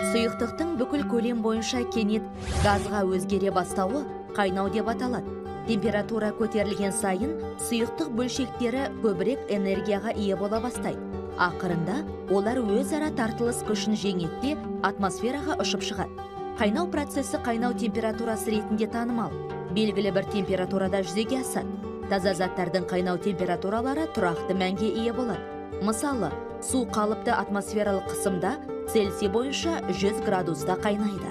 Сұйықтықтың бүкіл көлем бойынша кенет газға өзгере бастауы қайнау деп аталады. Температура көтерілген сайын сұйықтық бөлшектері көбірек энергияға ие бола бастайды. Ақырында олар өзара тартылыс күшін жеңетте атмосфераға ұшып шығады. Қайнау процесі қайнау температурасы ретінде танымал. Белгілі бір температурада жүзеге асады. Таза заттардың қайнау температуралары тұрақты мәнге ие болады. Мысалы, су қалыпты атмосфералық қысымда Цельсий бойынша 100 градуста қайнайды.